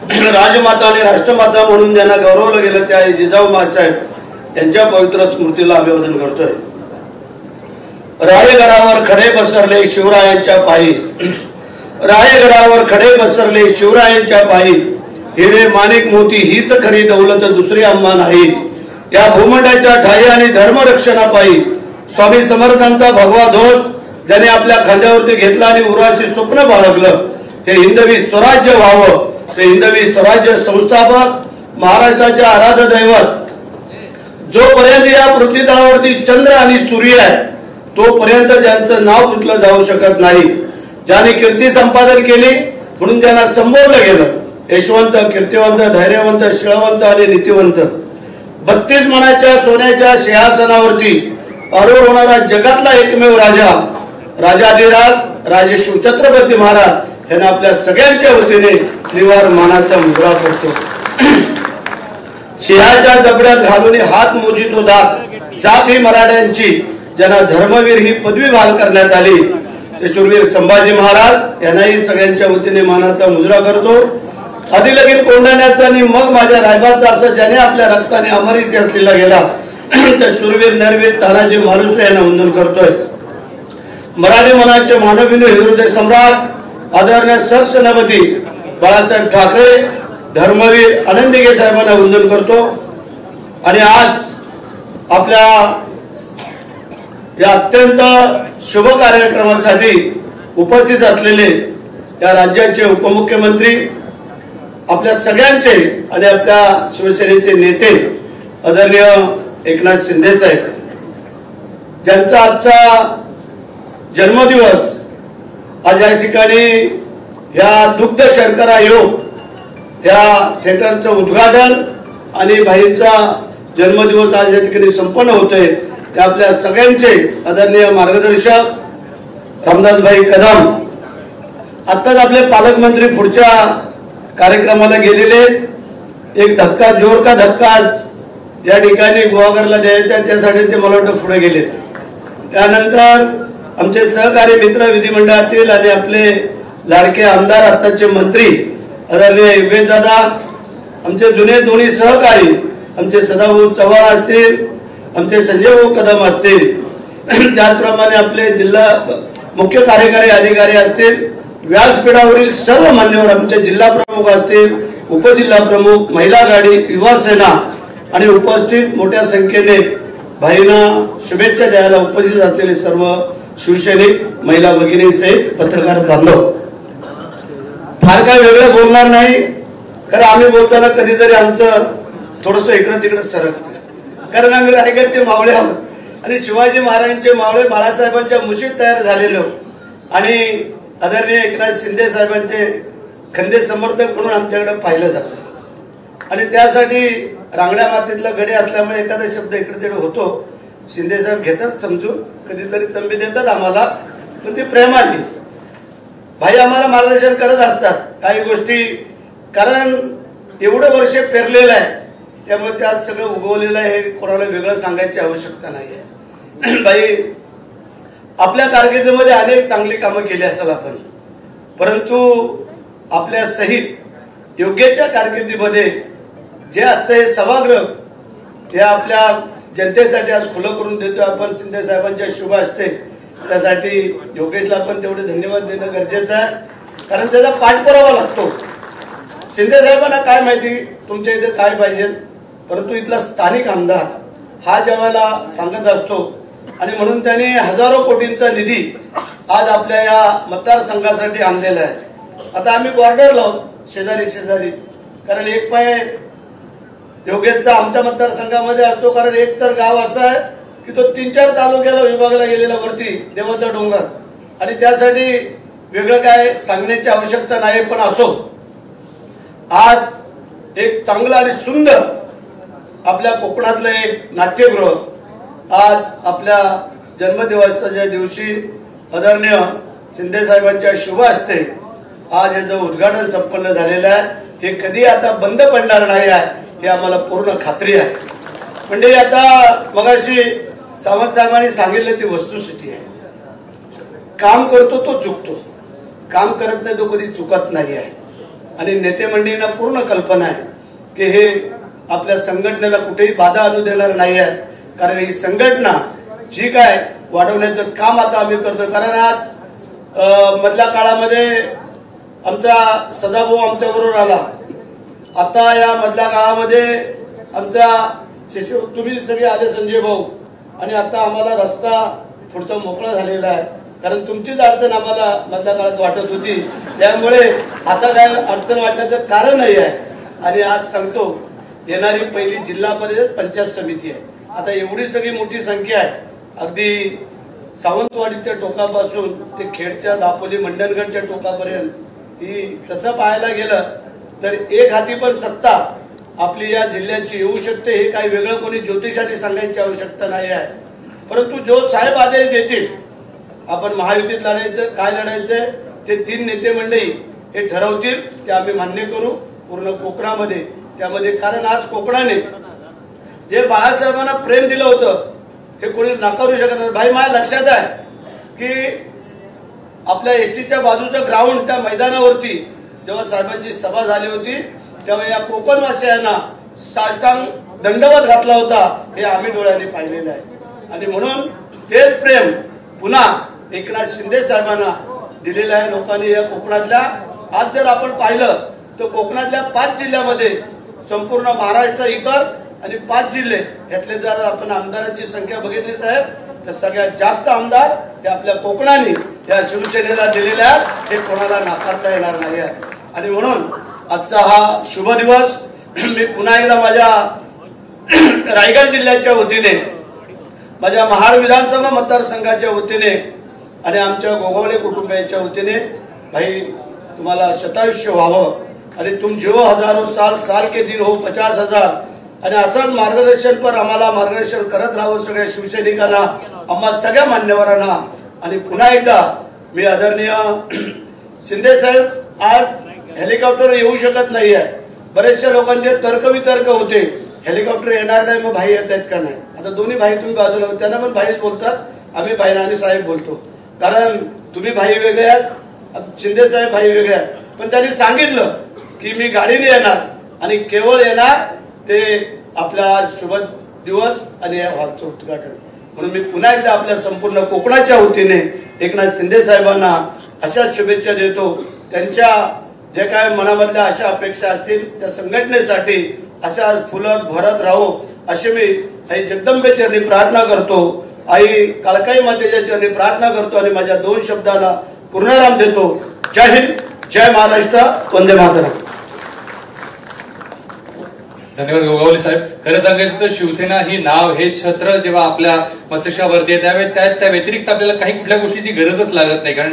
राजमाता आणि राष्ट्रमाता म्हणून ज्यांना गौरवलं गेलं त्या जिजाऊ मासाहेब यांच्या पवित्र स्मृतीला अभिवादन करतोय। रायगडावर खडे बसरले शिवरायांच्या पायी, रायगडावर खडे बसरले शिवरायांच्या पायी, हिरे माणिक मोती हीच खरी दौलत दुसरी आम्हा नाही। या भूमंडाच्या ठाई आणि धर्मरक्षणापायी स्वामी समर्थांचा भगवा ध्वज ज्याने आपल्या खांद्यावरती घेतला आणि उराशी स्वप्न बाळगलं, हे हिंदवी स्वराज्य व्हावं, ते हिंदवी स्वराज्य संस्थापक महाराष्ट्राचे आराध्य दैवत जोपर्यंत या पृथ्वीतळावरती चंद्र आणि सूर्य आहे तोपर्यंत ज्यांचं नाव पुटलं जाऊ शकत नाही। ज्यांनी कीर्ती संपादन केली म्हणून त्यांना संबोधलं गेलं यशवंत, कीर्तिवंत, धैर्यवंत, शिळवंत आणि नीतिवंत। 32 मनाच्या सोन्याच्या सिंहासनावरती आरूढ होणारा जगातला एकमेव राजा, राजाधिराज राजे शिवछत्रपती महाराज यांना आपल्या सगळ्यांच्या वतीने त्रिवार मानाचा मुजरा करतो। सिंहाच्या जबड्यात घालून हात मोजितो दात, जात ही मराठ्यांची ज्यांना धर्मवीर ही पदवी बहाल करण्यात आली ते शूरवीर संभाजी महाराज यांनाही सगळ्यांच्या वतीने मानाचा मुजरा करतो। आधी लगीन कोंढाण्याचा आणि मग माझ्या रायबाचा असं ज्याने आपल्या रक्ताने अमर इतिहास लिहिला गेला त्या शूरवीर नरवीर तानाजी मालुसरे यांना वंदन करतोय। मराठी मनाचे मानवबिंदू हिंदुहृदय सम्राट आदरणीय सरसेनापती बाळासाहेब ठाकरे, धर्मवीर आनंदीगे साहेबांना वंदन करतो। आणि आज आपल्या या अत्यंत शुभ कार्यक्रमासाठी उपस्थित असलेले या राज्याचे उपमुख्यमंत्री, आपल्या सगळ्यांचे आणि आपल्या शिवसेनेचे नेते आदरणीय एकनाथ शिंदे साहेब ज्यांचा आजचा जन्मदिवस, आज या ठिकाणी या दुग्ध शर्करा योग या थिएटरचं उद्घाटन आणि भाईंचा जन्मदिवस आज या ठिकाणी संपन्न होतोय ते आपल्या सगळ्यांचे आदरणीय मार्गदर्शक रामदासभाई कदम, आत्ताच आपले पालकमंत्री पुढच्या कार्यक्रमाला गेलेले, एक धक्का जोर का धक्का आज या ठिकाणी गुहागरला द्यायचा त्यासाठी ते मला वाटतं पुढे गेले। त्यानंतर आमचे सहकारी मित्र विधिमंडळातील आणि आपले लाडके आमदार आताचे मंत्री आदरणीय योगेश दादा, आमचे जुने दोन्ही सहकारी आमचे सदाभाऊ चव्हाण असतील, आमचे संजय भाऊ कदम असतील, त्याचप्रमाणे आपले जिल्हा मुख्य कार्यकारी अधिकारी असतील, व्यासपीठावरील सर्व मान्यवर आमचे जिल्हा प्रमुख असतील, उपजिल्हा प्रमुख, महिला आघाडी, युवा सेना आणि उपस्थित मोठ्या संख्येने भाईंना शुभेच्छा द्यायला उपस्थित असलेले सर्व शिवसैनिक, महिला भगिनी सहित पत्रकार बांधव, फार काय वेगळं बोलणार नाही, कारण आम्ही बोलताना कधीतरी आमचं थोडंसं इकडं तिकडं सरकतं, कारण आम्ही रायगडचे मावळे आहोत आणि शिवाजी महाराजांचे मावळे बाळासाहेबांच्या मुशीत तयार झालेलो आणि आदरणीय एकनाथ शिंदे साहेबांचे खंदे समर्थक म्हणून आमच्याकडे पाहिलं जातं आणि त्यासाठी रांगड्या मातीतला गडे असल्यामुळे एखादा शब्द इकडे तिकडे होतो। शिंदे साहेब घेतात समजून, कधीतरी तंबी देतात आम्हाला, पण ते प्रेमाने भाई आम्हाला मार्गदर्शन करत असतात काही गोष्टी, कारण एवढं वर्ष पेरलेलं आहे त्यामुळे त्यात सगळं उगवलेलं आहे, हे कोणाला वेगळं सांगायची आवश्यकता नाही आहे। भाई आपल्या कारकिर्दीमध्ये अनेक चांगली कामं केली असेल आपण, परंतु आपल्या सहित योग्यच्या कारकिर्दीमध्ये जे आजचं हे सभागृह हे आपल्या जनतेसाठी आज खुलं करून देतो आपण शिंदे साहेबांच्या शुभ हस्ते, त्यासाठी योगेशला पण तेवढे धन्यवाद देणं गरजेचं आहे, कारण त्याचा पाठपुरावा लागतो। शिंदे साहेबांना काय माहिती तुमच्या इथे काय पाहिजे, परंतु इथला स्थानिक आमदार हा जेव्हा सांगत असतो आणि म्हणून त्यांनी हजारो कोटींचा निधी आज आपल्या या मतदारसंघासाठी आणलेला आहे। आता आम्ही बॉर्डरला आहोत शेजारी शेजारी, कारण एक पाय योगेशचा आमच्या मतदारसंघामध्ये असतो, कारण एक तर गाव असं आहे की तो 3-4 तालुक्याला विभागला गेलेला वरती देवाचा डोंगर, आणि त्यासाठी वेगळं काय सांगण्याची आवश्यकता नाही, पण असो आज एक चांगलं आणि सुंदर आपल्या कोकणातलं एक नाट्यगृह आज आपल्या जन्मदिवसाच्या दिवशी आदरणीय शिंदे साहेबांच्या शुभ हस्ते आज याचं उद्घाटन संपन्न झालेलं आहे। हे कधी आता बंद पडणार नाही आहे हे आम्हाला पूर्ण खात्री आहे। म्हणजे आता मगाशी सावंत साहेबांनी सांगितलं ती वस्तुस्थिती आहे, काम करतो तो चुकतो, काम करत नाही तो कधी चुकत नाही आहे। आणि नेते मंडळींना पूर्ण कल्पना आहे की हे आपल्या संघटनेला कुठेही बाधा आणू देणार नाही आहे, कारण ही संघटना जी काय वाढवण्याचं काम आता आम्ही करतोय. कारण आज मधल्या काळामध्ये आमचा सदाभाऊ आमच्या बरोबर आला, आता या मधल्या काळामध्ये आमचा शिष्य तुम्ही सगळे आले संजय भाऊ, आणि आता आम्हाला रस्ता पुढचा मोकळा झालेला आहे, कारण तुमचीच अडचण आम्हाला मधल्या काळात वाटत होती, त्यामुळे आता काय अडचण वाटण्याचं कारण नाही आहे. आणि आज सांगतो, येणारी पहिली जिल्हा परिषद पंचायत समिती आहे. आता एवढी सगळी मोठी संख्या आहे, अगदी सावंतवाडीच्या टोकापासून ते खेडच्या दापोली मंडणगडच्या टोकापर्यंत. ही तसं पाहायला गेलं तर एक हाती पण सत्ता आपली या जिल्ह्याची येऊ शकते, हे काही वेगळं कोणी ज्योतिषाने सांगायची आवश्यकता नाही आहे. परंतु जो साहेब आदेश देतील, आपण महायुतीत लढायचं काय लढायचं ते 3 नेते मंडळी हे ठरवतील, ते आम्ही मान्य करू पूर्ण कोकणामध्ये. त्यामध्ये कारण आज कोकणाने जे बाळासाहेबांना प्रेम दिलं होतं हे कोणी नाकारू शकत नाही. भाई माझ्या लक्षात आहे की आपल्या एसटीच्या बाजूचं ग्राउंड त्या मैदानावरती जेव्हा साहेबांची सभा झाली होती तेव्हा या कोकणवासियांना साष्टांग दंडवत घातला होता, हे आम्ही डोळ्यांनी पाहिलेलं आहे. आणि म्हणून तेच प्रेम पुन्हा एकनाथ शिंदे साहेबांना दिलेलं आहे लोकांनी या कोकणातल्या. आज जर आपण पाहिलं तर कोकणातल्या 5 जिल्ह्यामध्ये संपूर्ण महाराष्ट्र इतर आणि 5 जिल्हे यातले जर आपण आमदारांची संख्या बघितली साहेब, तर सगळ्यात जास्त आमदार हे आपल्या कोकणाने या शिवसेनेला दिलेल्या आहेत, हे कोणाला नाकारता येणार नाही आहे. आणि म्हणून आजचा हा शुभ दिवस मी पुन्हा एकदा माझ्या रायगड जिल्ह्याच्या वतीने, माझ्या महाड विधानसभा मतदारसंघाच्या वतीने आणि आमच्या गोगावले कुटुंबियांच्या वतीने भाई तुम्हाला शतायुष्य व्हावं आणि तुम जिओ हजारो साल, साल के दिन हो 50,000. आणि असंच मार्गदर्शन पर आम्हाला मार्गदर्शन करत राहावं सगळ्या शिवसैनिकांना, आम्हा सगळ्या मान्यवरांना. आणि पुन्हा एकदा मी आदरणीय शिंदे साहेब, आज हेलिकॉप्टर येऊ शकत नाही आहे, बरेचशा लोकांचे तर्कवितर्क होते, हेलिकॉप्टर येणार नाही मग भाई येत आहेत का नाही. आता दोन्ही भाई तुम्ही बाजूला, त्यांना पण भाईच बोलतात, आम्ही भाई आणि साहेब बोलतो, कारण तुम्ही भाई वेगळे आहेत, शिंदे साहेब भाई वेगळे आहेत. पण त्यांनी सांगितलं की मी गाडीने येणार आणि केवळ येणार ते आपला शुभ दिवस आणि या हॉलचं उद्घाटन. म्हणून मी पुन्हा एकदा आपल्या संपूर्ण कोकणाच्या वतीने एकनाथ शिंदे साहेबांना अशा शुभेच्छा देतो. त्यांच्या जे काय मनामधल्या अशा अपेक्षा असतील त्या संघटनेसाठी अशा फुलत भरत राहो अशी मी आई जगदंबे चरणी प्रार्थना करतो, आई काळकाई मातेच्या चरणी प्रार्थना करतो आणि माझ्या 2 शब्दाला पूर्णराम देतो. जय हिंद, जय महाराष्ट्र, वंदे मातरम. धन्यवाद गोगावले साहेब. खरं सांगायचं तर शिवसेना ही नाव, हे छत्र जेव्हा आपल्या मस्तकावरती आहे त्या व्यतिरिक्त आपल्याला काही कुठल्या गोष्टीची गरजच लागत नाही, कारण